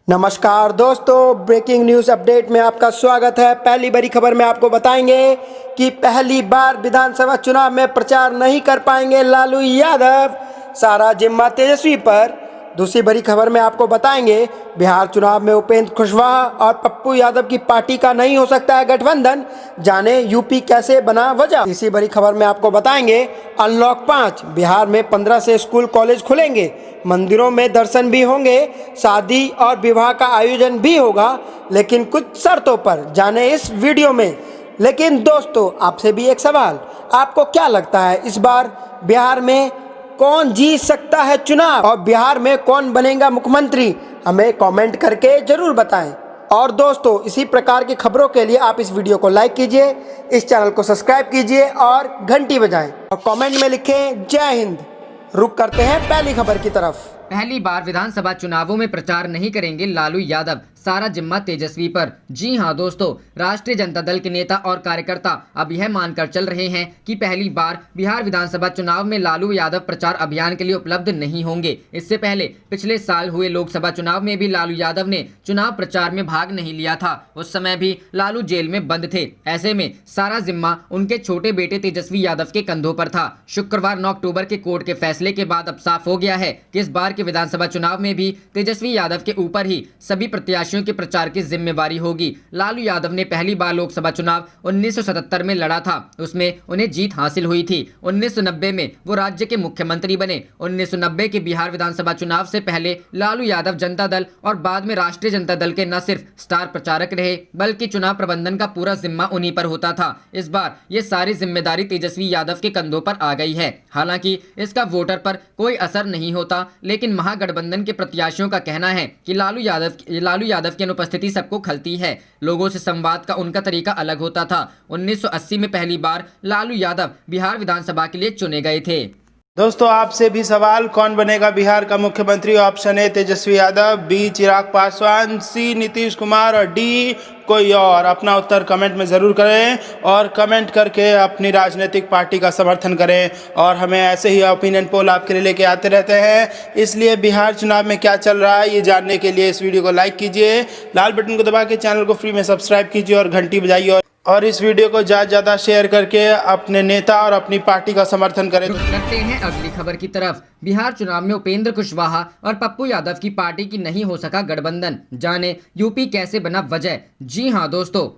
नमस्कार दोस्तों, breaking news update में आपका स्वागत है। पहली बड़ी खबर में आपको बताएंगे कि पहली बार विधानसभा चुनाव में प्रचार नहीं कर पाएंगे लालू यादव, सारा जिम्मा तेजस्वी पर। दूसरी बड़ी खबर में आपको बताएंगे बिहार चुनाव में उपेंद्र कुशवाहा और पप्पू यादव की पार्टी का नहीं हो सकता है गठबंधन, जाने यूपी कैसे बना वजह। तीसरी बड़ी खबर में आपको बताएंगे अनलॉक 5, बिहार में 15 से स्कूल कॉलेज खुलेंगे, मंदिरों में दर्शन भी होंगे, शादी और विवाह का आयोजन भी होगा, लेकिन कुछ शर्तों पर, जाने इस वीडियो में। लेकिन दोस्तों, आपसे भी एक सवाल, आपको क्या लगता है इस बार बिहार में कौन जीत सकता है चुनाव और बिहार में कौन बनेगा मुख्यमंत्री? हमें कमेंट करके जरूर बताएं। और दोस्तों, इसी प्रकार की खबरों के लिए आप इस वीडियो को लाइक कीजिए, इस चैनल को सब्सक्राइब कीजिए और घंटी बजाएं और कमेंट में लिखें जय हिंद। रुक करते हैं पहली खबर की तरफ। पहली बार विधानसभा चुनावों में प्रचार नहीं करेंगे लालू यादव, सारा जिम्मा तेजस्वी पर। जी हां दोस्तों, राष्ट्रीय जनता दल के नेता और कार्यकर्ता अब यह मानकर चल रहे हैं कि पहली बार बिहार विधानसभा चुनाव में लालू यादव प्रचार अभियान के लिए उपलब्ध नहीं होंगे। इससे पहले पिछले साल हुए लोकसभा चुनाव में भी लालू यादव ने चुनाव प्रचार में भाग नहीं लिया था। उस समय भी लालू जेल में बंद थे। ऐसे में सारा जिम्मा उनके छोटे बेटे तेजस्वी यादव के कंधों पर था। शुक्रवार 9 अक्टूबर के कोर्ट के फैसले के बाद अब साफ हो गया है कि इस बार के विधानसभा चुनाव में भी तेजस्वी यादव के ऊपर ही सभी प्रत्याशियों के प्रचार की जिम्मेवारी होगी। लालू यादव ने पहली बार लोकसभा चुनाव 1977 में लड़ा था, उसमें उन्हें जीत हासिल हुई थी। 1990 में वो राज्य के मुख्यमंत्री बने। 1990 के बिहार विधानसभा चुनाव से पहले लालू यादव जनता दल और बाद में राष्ट्रीय जनता दल के न सिर्फ स्टार प्रचारक रहे, बल्कि चुनाव प्रबंधन का पूरा जिम्मा उन्हीं पर होता था। इस बार ये सारी जिम्मेदारी तेजस्वी यादव के कंधों पर आ गई है। हालांकि इसका वोटर पर कोई असर नहीं होता, लेकिन महागठबंधन के प्रत्याशियों का कहना है कि लालू यादव की अनुपस्थिति सबको खलती है। लोगों से संवाद का उनका तरीका अलग होता था। 1980 में पहली बार लालू यादव बिहार विधानसभा के लिए चुने गए थे। दोस्तों, आपसे भी सवाल, कौन बनेगा बिहार का मुख्यमंत्री? Option A Tejashwi Yadav, B Chirag Paswan, C Nitish Kumar और डी कोई और। अपना उत्तर कमेंट में ज़रूर करें और कमेंट करके अपनी राजनीतिक पार्टी का समर्थन करें। और हमें ऐसे ही ओपिनियन पोल आपके लिए लेके आते रहते हैं, इसलिए बिहार चुनाव में क्या चल रहा है ये जानने के लिए इस वीडियो को लाइक कीजिए, लाल बटन को दबा के चैनल को फ्री में सब्सक्राइब कीजिए और घंटी बजाइए और इस वीडियो को ज़्यादा शेयर करके अपने नेता और अपनी पार्टी का समर्थन करें। करते हैं अगली खबर की तरफ। बिहार चुनाव में उपेंद्र कुशवाहा और पप्पू यादव की पार्टी की नहीं हो सका गठबंधन, जाने यूपी कैसे बना वजह। जी हां दोस्तों,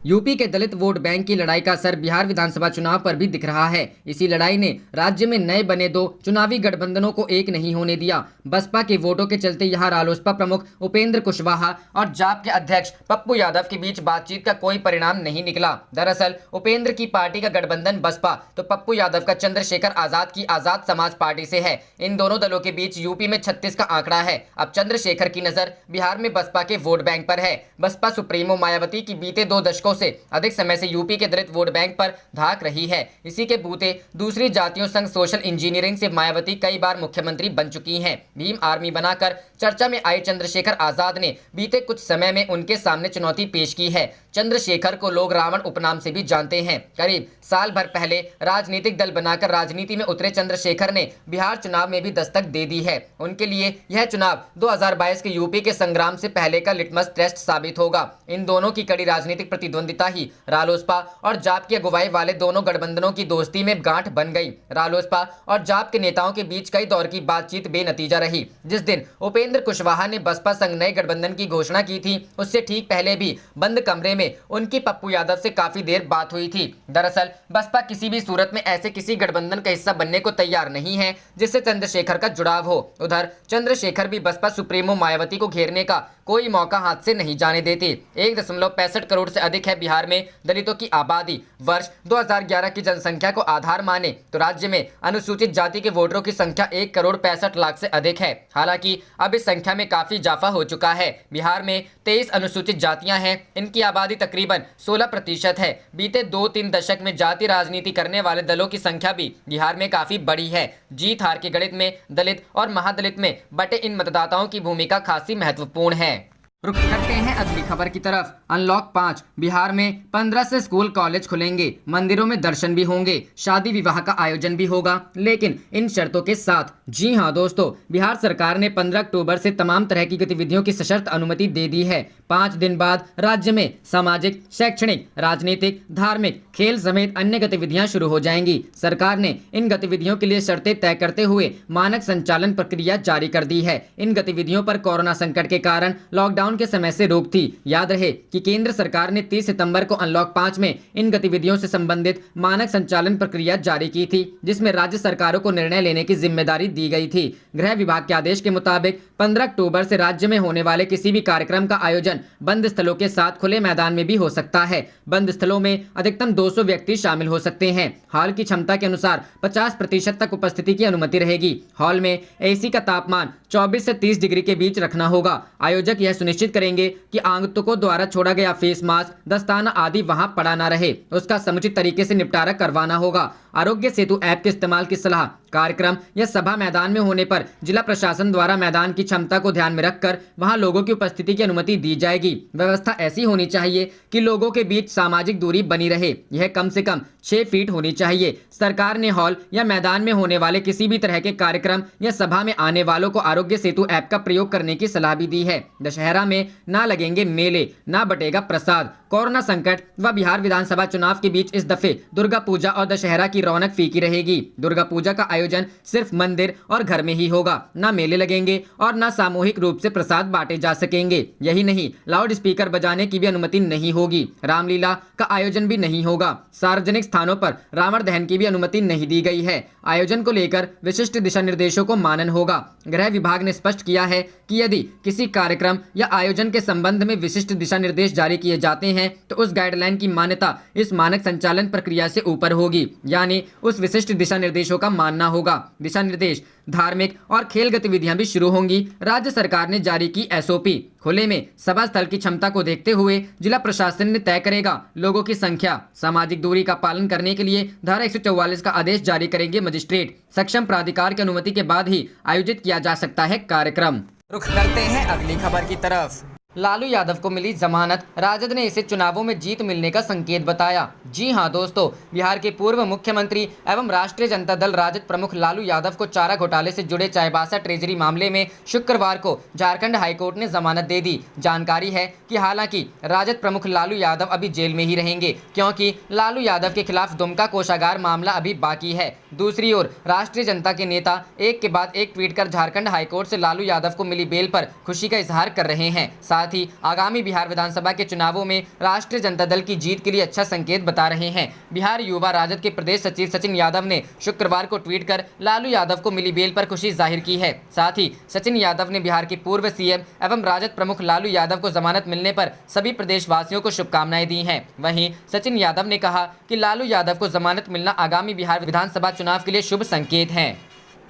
यूपी के दलित वोट बैंक की लड़ाई का असर बिहार विधानसभा चुनाव पर भी दिख रहा है। इसी लड़ाई ने राज्य में नए बने दो चुनावी गठबंधनों को एक नहीं होने दिया। बसपा के वोटों के चलते यहां रालोसपा प्रमुख उपेंद्र कुशवाहा और जाप के अध्यक्ष पप्पू यादव के बीच बातचीत का कोई परिणाम नहीं निकला। दरअसल उपेंद्र की पार्टी का गठबंधन बसपा तो पप्पू यादव का चंद्रशेखर आजाद की आजाद समाज पार्टी से है। इन दोनों दलों के बीच यूपी में 36 का आंकड़ा है। अब चंद्रशेखर की नजर बिहार में बसपा के वोट बैंक पर है। बसपा सुप्रीमो मायावती की बीते 2 दशकों से अधिक समय से यूपी के दलित वोट बैंक पर धाक रही है। इसी के बूते दूसरी जातियों संग सोशल इंजीनियरिंग से मायावती कई बार मुख्यमंत्री बन चुकी हैं। भीम आर्मी बनाकर चर्चा में आई चंद्रशेखर आजाद ने बीते कुछ समय में उनके सामने चुनौती पेश की है। चंद्रशेखर को लोग रावण उपनाम से भी जानते हैं। करीब साल भर पहले राजनीतिक दल बनाकर राजनीति में उतरे चंद्रशेखर ने बिहार चुनाव में भी दस्तक दे दी है। उनके लिए यह चुनाव 2022 के यूपी के संग्राम से पहले का लिटमस टेस्ट साबित होगा। इन दोनों की कड़ी राजनीतिक प्रतिद्वंदिता ही रालोसपा और जाप की अगुवाई वाले दोनों गठबंधनों की दोस्ती में गांठ बन गई। रालोसपा और जाप के नेताओं के बीच कई दौर की बातचीत बेनतीजा रही। जिस दिन उपेंद्र कुशवाहा ने बसपा संग नए गठबंधन की घोषणा की थी, उससे ठीक पहले भी बंद कमरे में उनकी पप्पू यादव से काफी देर बात हुई थी। दरअसल बसपा किसी भी सूरत में ऐसे किसी गठबंधन का हिस्सा बनने को तैयार नहीं है जिससे चंद्रशेखर का जुड़ाव हो। उधर चंद्रशेखर भी बसपा सुप्रीमो मायावती को घेरने का कोई मौका हाथ से नहीं जाने देते। 1.65 करोड़ से अधिक है बिहार में दलितों की आबादी। वर्ष 2011 की जनसंख्या को आधार माने तो राज्य में अनुसूचित जाति के वोटरों की संख्या 1,65,00,000 से अधिक है। हालांकि अब इस संख्या में काफी इजाफा हो चुका है। बिहार में 23 अनुसूचित जातियां हैं। इनकी आबादी तकरीबन 16% है। बीते 2-3 दशक में जाति राजनीति करने वाले दलों की संख्या भी बिहार में काफी बड़ी है। जीत हार के गणित में दलित और महादलित में बटे इन मतदाताओं की भूमिका खासी महत्वपूर्ण है। रुक करते हैं अगली खबर की तरफ। अनलॉक 5 बिहार में 15 से स्कूल कॉलेज खुलेंगे, मंदिरों में दर्शन भी होंगे, शादी विवाह का आयोजन भी होगा, लेकिन इन शर्तों के साथ। जी हां दोस्तों, बिहार सरकार ने 15 अक्टूबर से तमाम तरह की गतिविधियों की सशर्त अनुमति दे दी है। 5 दिन बाद राज्य में सामाजिक, शैक्षणिक, राजनीतिक, धार्मिक, खेल समेत अन्य गतिविधियां शुरू हो जाएंगी। सरकार ने इन गतिविधियों के लिए शर्तें तय करते हुए मानक संचालन प्रक्रिया जारी कर दी है। इन गतिविधियों पर कोरोना संकट के कारण लॉकडाउन के समय से रोक थी। याद रहे कि केंद्र सरकार ने 30 सितंबर को अनलॉक 5 में इन गतिविधियों से संबंधित मानक संचालन प्रक्रिया जारी की थी, जिसमें राज्य सरकारों को निर्णय लेने की जिम्मेदारी दी गई थी। गृह विभाग के आदेश के मुताबिक 15 अक्टूबर से राज्य में होने वाले किसी भी कार्यक्रम का आयोजन बंद स्थलों के साथ खुले मैदान में भी हो सकता है। बंद स्थलों में अधिकतम 200 व्यक्ति शामिल हो सकते हैं। हॉल की क्षमता के अनुसार 50% तक उपस्थिति की अनुमति रहेगी। हॉल में एसी का तापमान 24 से 30 डिग्री के बीच रखना होगा। आयोजक यह सुनिश्चित करेंगे कि आगंतुकों द्वारा छोड़ा गया फेस मास्क, दस्ताना आदि वहां पड़ा न रहे, उसका समुचित तरीके से निपटारा करवाना होगा। आरोग्य सेतु ऐप के इस्तेमाल की सलाह। कार्यक्रम या सभा मैदान में होने पर जिला प्रशासन द्वारा मैदान की क्षमता को ध्यान में रखकर वहां लोगों की उपस्थिति की अनुमति दी जाएगी। व्यवस्था ऐसी होनी चाहिए कि लोगों के बीच सामाजिक दूरी बनी रहे। यह कम से कम 6 फीट होनी चाहिए। सरकार ने हॉल या मैदान में होने वाले किसी भी तरह के कार्यक्रम या सभा में आने वालों को आरोग्य सेतु ऐप का प्रयोग करने की सलाह भी दी है। दशहरा में ना लगेंगे मेले, ना बटेगा प्रसाद। कोरोना संकट व बिहार विधानसभा चुनाव के बीच इस दफे दुर्गा पूजा और दशहरा की रौनक फीकी रहेगी। दुर्गा पूजा का आयोजन सिर्फ मंदिर और घर में ही होगा। ना मेले लगेंगे और ना सामूहिक रूप से प्रसाद बांटे जा सकेंगे। यही नहीं, लाउड स्पीकर बजाने की भी अनुमति नहीं होगी। रामलीला का आयोजन भी नहीं होगा। सार्वजनिक स्थानों पर रावण दहन की भी अनुमति नहीं दी गई है। आयोजन को लेकर विशिष्ट दिशा निर्देशों को मानन होगा। गृह विभाग ने स्पष्ट किया है कि यदि किसी कार्यक्रम या आयोजन के संबंध में विशिष्ट दिशा निर्देश जारी किए जाते हैं तो उस गाइडलाइन की मान्यता इस मानक संचालन प्रक्रिया से ऊपर होगी, यानी उस विशिष्ट दिशा निर्देशों का मानना होगा। दिशा निर्देश, धार्मिक और खेल गतिविधियां भी शुरू होंगी। राज्य सरकार ने जारी की एसओपी। खुले में सभा स्थल की क्षमता को देखते हुए जिला प्रशासन ने तय करेगा लोगों की संख्या। सामाजिक दूरी का पालन करने के लिए धारा 144 का आदेश जारी करेंगे मजिस्ट्रेट। सक्षम प्राधिकार की अनुमति के बाद ही आयोजित किया जा सकता है कार्यक्रम। रुख करते हैं अगली खबर की तरफ। लालू यादव को मिली जमानत, राजद ने इसे चुनावों में जीत मिलने का संकेत बताया। जी हां दोस्तों, बिहार के पूर्व मुख्यमंत्री एवं राष्ट्रीय जनता दल राजद प्रमुख लालू यादव को चारा घोटाले से जुड़े चाईबासा ट्रेजरी मामले में शुक्रवार को झारखंड हाईकोर्ट ने जमानत दे दी। जानकारी है कि हालांकि राजद प्रमुख लालू यादव अभी जेल में ही रहेंगे, क्योंकि लालू यादव के खिलाफ दुमका कोषागार मामला अभी बाकी है। दूसरी ओर राष्ट्रीय जनता के नेता एक के बाद एक ट्वीट कर झारखंड हाईकोर्ट से लालू यादव को मिली बेल पर खुशी का इजहार कर रहे हैं। साथ ही आगामी बिहार विधानसभा के चुनावों में राष्ट्रीय जनता दल की जीत के लिए अच्छा संकेत बता रहे हैं। बिहार युवा राजद के प्रदेश सचिव सचिन यादव ने शुक्रवार को ट्वीट कर लालू यादव को मिली बेल पर खुशी जाहिर की है। साथ ही सचिन यादव ने बिहार के पूर्व सीएम एवं राजद प्रमुख लालू यादव को जमानत मिलने पर सभी प्रदेशवासियों को शुभकामनाएं दी हैं। वहीं सचिन यादव ने कहा कि लालू यादव को जमानत मिलना आगामी बिहार विधानसभा चुनाव के लिए शुभ संकेत है।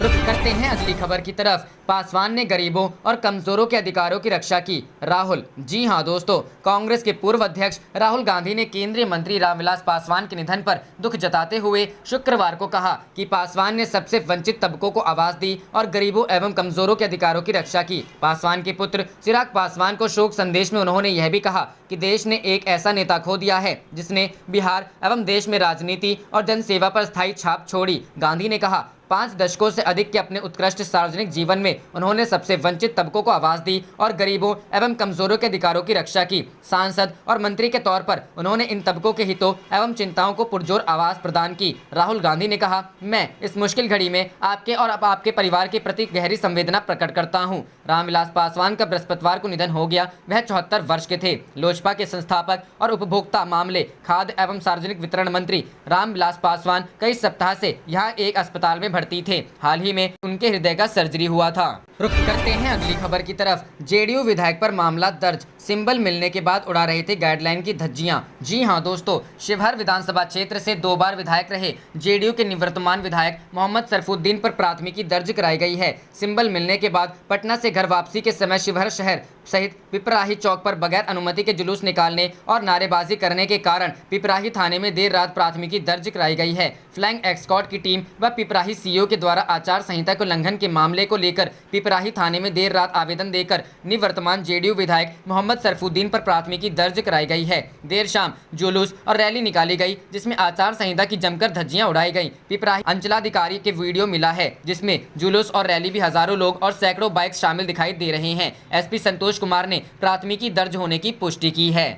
रुख करते हैं अगली खबर की तरफ। पासवान ने गरीबों और कमजोरों के अधिकारों की रक्षा की, राहुल। जी हां दोस्तों, कांग्रेस के पूर्व अध्यक्ष राहुल गांधी ने केंद्रीय मंत्री रामविलास पासवान के निधन पर दुख जताते हुए शुक्रवार को कहा कि पासवान ने सबसे वंचित तबकों को आवाज दी और गरीबों एवं कमजोरों के अधिकारों की रक्षा की। पासवान के पुत्र चिराग पासवान को शोक संदेश में उन्होंने यह भी कहा कि देश ने एक ऐसा नेता खो दिया है जिसने बिहार एवं देश में राजनीति और जनसेवा पर स्थायी छाप छोड़ी। गांधी ने कहा 5 दशकों से अधिक के अपने उत्कृष्ट सार्वजनिक जीवन में उन्होंने सबसे वंचित तबकों को आवाज दी और गरीबों एवं कमजोरों के अधिकारों की रक्षा की। सांसद और मंत्री के तौर पर उन्होंने इन तबकों के हितों एवं चिंताओं को पुरजोर आवाज प्रदान की। राहुल गांधी ने कहा, मैं इस मुश्किल घड़ी में आपके और आपके परिवार के प्रति गहरी संवेदना प्रकट करता हूँ। रामविलास पासवान का बृहस्पतिवार को निधन हो गया। वह 74 वर्ष के थे। लोजपा के संस्थापक और उपभोक्ता मामले, खाद्य एवं सार्वजनिक वितरण मंत्री रामविलास पासवान कई सप्ताह से यहाँ एक अस्पताल में भर्ती थे। हाल ही में उनके हृदय का सर्जरी हुआ था। रुख करते हैं अगली खबर की तरफ। जेडीयू विधायक पर मामला दर्ज, सिंबल मिलने के बाद उड़ा रहे थे गाइडलाइन की धज्जियां। जी हां दोस्तों, शिवहर विधानसभा क्षेत्र से 2 बार विधायक रहे जेडीयू के निवर्तमान विधायक मोहम्मद सरफुद्दीन पर प्राथमिकी दर्ज कराई गई है। सिंबल मिलने के बाद पटना से घर वापसी के समय शिवहर शहर सहित पिपराही चौक पर बगैर अनुमति के जुलूस निकालने और नारेबाजी करने के कारण पिपराही थाने में देर रात प्राथमिकी दर्ज कराई गई है। फ्लाइंग एस्कॉर्ट की टीम व पिपराही सीओ के द्वारा आचार संहिता के उल्लंघन के मामले को लेकर पिपराही थाने में देर रात आवेदन देकर निवर्तमान जेडीयू विधायक मोहम्मद सरफुद्दीन पर प्राथमिकी दर्ज कराई गई है। देर शाम जुलूस और रैली निकाली गई जिसमें आचार संहिता की जमकर धज्जियां उड़ाई गई। पिपराही अंचलाधिकारी के वीडियो मिला है जिसमें जुलूस और रैली भी हजारों लोग और सैकड़ों बाइक शामिल दिखाई दे रहे हैं। एसपी संतोष कुमार ने प्राथमिकी दर्ज होने की पुष्टि की है।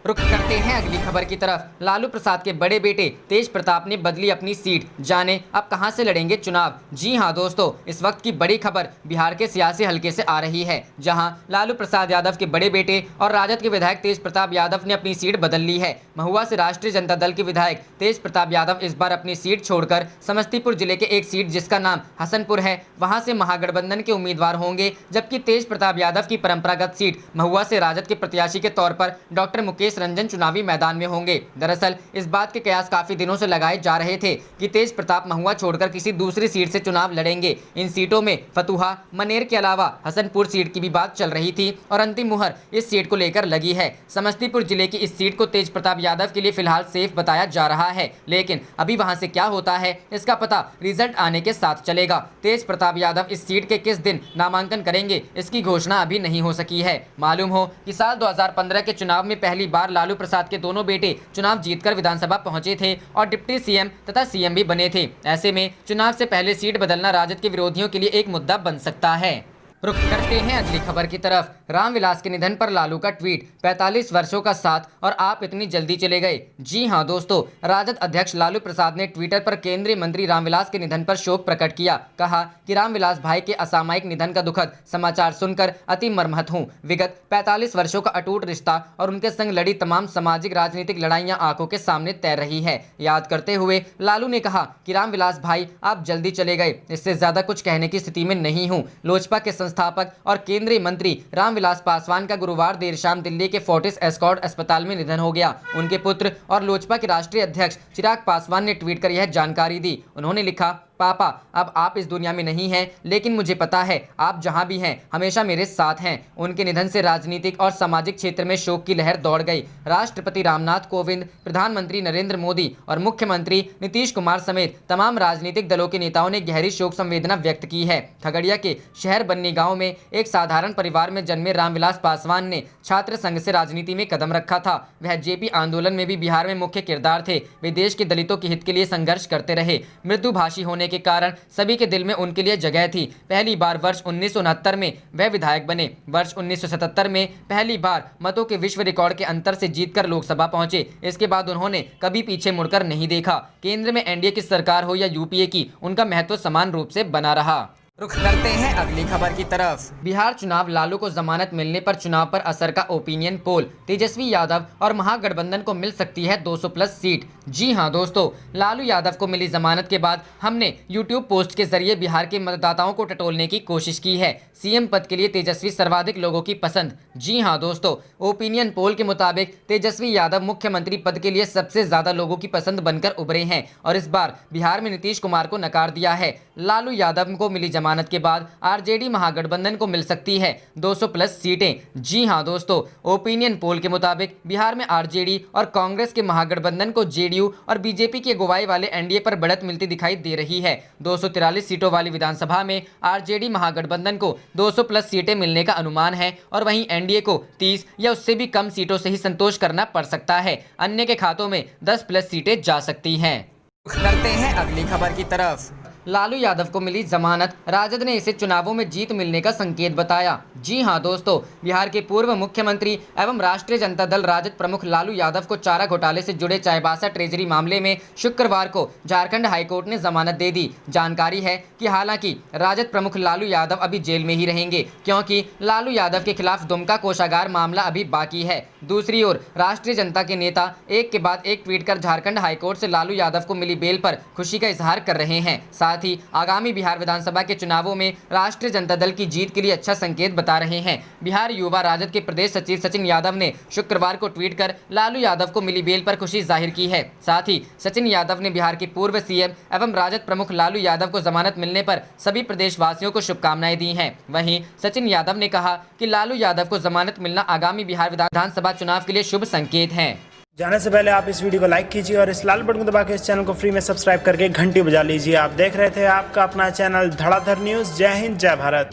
रुख करते हैं अगली खबर की तरफ। लालू प्रसाद के बड़े बेटे तेज प्रताप ने बदली अपनी सीट, जाने अब कहां से लड़ेंगे चुनाव। जी हां दोस्तों, इस वक्त की बड़ी खबर बिहार के सियासी हलके से आ रही है, जहां लालू प्रसाद यादव के बड़े बेटे और राजद के विधायक तेज प्रताप यादव ने अपनी सीट बदल ली है। महुआ से राष्ट्रीय जनता दल के विधायक तेज प्रताप यादव इस बार अपनी सीट छोड़कर समस्तीपुर जिले के एक सीट जिसका नाम हसनपुर है, वहां से महागठबंधन के उम्मीदवार होंगे, जबकि तेज प्रताप यादव की परंपरागत सीट महुआ से राजद के प्रत्याशी के तौर पर डॉक्टर मुकेश रंजन चुनावी मैदान में होंगे। दरअसल इस बात के कयास काफी दिनों से लगाए जा रहे थे कि तेज प्रताप महुआ छोड़कर किसी दूसरी सीट से चुनाव लड़ेंगे। इन सीटों में फतुहा, मनेर के अलावा हसनपुर सीट की भी बात चल रही थी और अंतिम मुहर इस सीट को लेकर लगी है। समस्तीपुर जिले की इस सीट को तेज प्रताप यादव के लिए फिलहाल सेफ बताया जा रहा है, लेकिन अभी वहां से क्या होता है इसका पता रिजल्ट आने के साथ चलेगा। तेज प्रताप यादव इस सीट के किस दिन नामांकन करेंगे इसकी घोषणा अभी नहीं हो सकी है। मालूम हो कि साल 2015 के चुनाव में पहली बार लालू प्रसाद के दोनों बेटे चुनाव जीतकर विधानसभा पहुंचे थे और डिप्टी सीएम तथा सीएम भी बने थे। ऐसे में चुनाव से पहले सीट बदलना राजद के विरोधियों के लिए एक मुद्दा बन सकता है। रुख करते हैं अगली खबर की तरफ। रामविलास के निधन पर लालू का ट्वीट, 45 वर्षों का साथ और आप इतनी जल्दी चले गए। जी हां दोस्तों, राजद अध्यक्ष लालू प्रसाद ने ट्विटर पर केंद्रीय मंत्री रामविलास के निधन पर शोक प्रकट किया। कहा कि रामविलास भाई के असामयिक निधन का दुखद समाचार सुनकर अति मर्माहत हूँ। विगत 45 वर्षों का अटूट रिश्ता और उनके संग लड़ी तमाम सामाजिक राजनीतिक लड़ाइयाँ आंखों के सामने तैर रही है। याद करते हुए लालू ने कहा कि रामविलास भाई आप जल्दी चले गए, इससे ज्यादा कुछ कहने की स्थिति में नहीं हूँ। लोजपा के संस्थापक और केंद्रीय मंत्री रामविलास पासवान का गुरुवार देर शाम दिल्ली के फोर्टिस एस्कॉर्ट अस्पताल में निधन हो गया। उनके पुत्र और लोजपा के राष्ट्रीय अध्यक्ष चिराग पासवान ने ट्वीट कर यह जानकारी दी। उन्होंने लिखा, पापा अब आप इस दुनिया में नहीं हैं, लेकिन मुझे पता है आप जहां भी हैं हमेशा मेरे साथ हैं। उनके निधन से राजनीतिक और सामाजिक क्षेत्र में शोक की लहर दौड़ गई। राष्ट्रपति रामनाथ कोविंद, प्रधानमंत्री नरेंद्र मोदी और मुख्यमंत्री नीतीश कुमार समेत तमाम राजनीतिक दलों के नेताओं ने गहरी शोक संवेदना व्यक्त की है। खगड़िया के शहर बन्नी गाँव में एक साधारण परिवार में जन्मे रामविलास पासवान ने छात्र संघ से राजनीति में कदम रखा था। वह जेपी आंदोलन में भी बिहार में मुख्य किरदार थे। वे देश के दलितों के हित के लिए संघर्ष करते रहे। मृदुभाषी होने के कारण सभी के दिल में उनके लिए जगह थी। पहली बार वर्ष 1969 में वह विधायक बने। वर्ष 1977 में पहली बार मतों के विश्व रिकॉर्ड के अंतर से जीतकर लोकसभा पहुंचे। इसके बाद उन्होंने कभी पीछे मुड़कर नहीं देखा। केंद्र में एनडीए की सरकार हो या यूपीए की, उनका महत्व समान रूप से बना रहा। रुख करते हैं अगली खबर की तरफ। बिहार चुनाव, लालू को जमानत मिलने पर चुनाव पर असर का ओपिनियन पोल। तेजस्वी यादव और महागठबंधन को मिल सकती है 200 प्लस सीट। जी हां दोस्तों, लालू यादव को मिली जमानत के बाद हमने यूट्यूब पोस्ट के जरिए बिहार के मतदाताओं को टटोलने की कोशिश की है। सीएम पद के लिए तेजस्वी सर्वाधिक लोगों की पसंद। जी हां दोस्तों, ओपिनियन पोल के मुताबिक तेजस्वी यादव मुख्यमंत्री पद के लिए सबसे ज्यादा लोगों की पसंद बनकर उभरे हैं और इस बार बिहार में नीतीश कुमार को नकार दिया है। लालू यादव को मिली जमानत के बाद आरजेडी महागठबंधन को मिल सकती है 200 प्लस सीटें। जी हां दोस्तों, ओपिनियन पोल के मुताबिक बिहार में आरजेडी और कांग्रेस के महागठबंधन को जेडीयू और बीजेपी की अगुवाई वाले एनडीए पर बढ़त मिलती दिखाई दे रही है। 243 सीटों वाली विधानसभा में आरजेडी महागठबंधन को 200 प्लस सीटें मिलने का अनुमान है और वहीं एनडीए को 30 या उससे भी कम सीटों से ही संतोष करना पड़ सकता है। अन्य के खातों में 10 प्लस सीटें जा सकती हैं। करते हैं अगली खबर की तरफ। लालू यादव को मिली जमानत, राजद ने इसे चुनावों में जीत मिलने का संकेत बताया। जी हां दोस्तों, बिहार के पूर्व मुख्यमंत्री एवं राष्ट्रीय जनता दल राजद प्रमुख लालू यादव को चारा घोटाले से जुड़े चाईबासा ट्रेजरी मामले में शुक्रवार को झारखंड हाईकोर्ट ने जमानत दे दी। जानकारी है कि हालांकि राजद प्रमुख लालू यादव अभी जेल में ही रहेंगे, क्योंकि लालू यादव के खिलाफ दुमका कोषागार मामला अभी बाकी है। दूसरी ओर राष्ट्रीय जनता के नेता एक के बाद एक ट्वीट कर झारखंड हाईकोर्ट से लालू यादव को मिली बेल पर खुशी का इजहार कर रहे हैं। साथ ही आगामी बिहार विधानसभा के चुनावों में राष्ट्रीय जनता दल की जीत के लिए अच्छा संकेत बता रहे हैं। बिहार युवा राजद के प्रदेश सचिव सचिन यादव ने शुक्रवार को ट्वीट कर लालू यादव को मिली बेल पर खुशी जाहिर की है। साथ ही सचिन यादव ने बिहार के पूर्व सीएम एवं राजद प्रमुख लालू यादव को जमानत मिलने पर सभी प्रदेशवासियों को शुभकामनाएं दी हैं। वहीं सचिन यादव ने कहा कि लालू यादव को जमानत मिलना आगामी बिहार विधानसभा चुनाव के लिए शुभ संकेत है। जाने से पहले आप इस वीडियो को लाइक कीजिए और इस लाल बटन को दबा के इस चैनल को फ्री में सब्सक्राइब करके घंटी बजा लीजिए। आप देख रहे थे आपका अपना चैनल धड़ाधड़ न्यूज़। जय हिंद, जय भारत।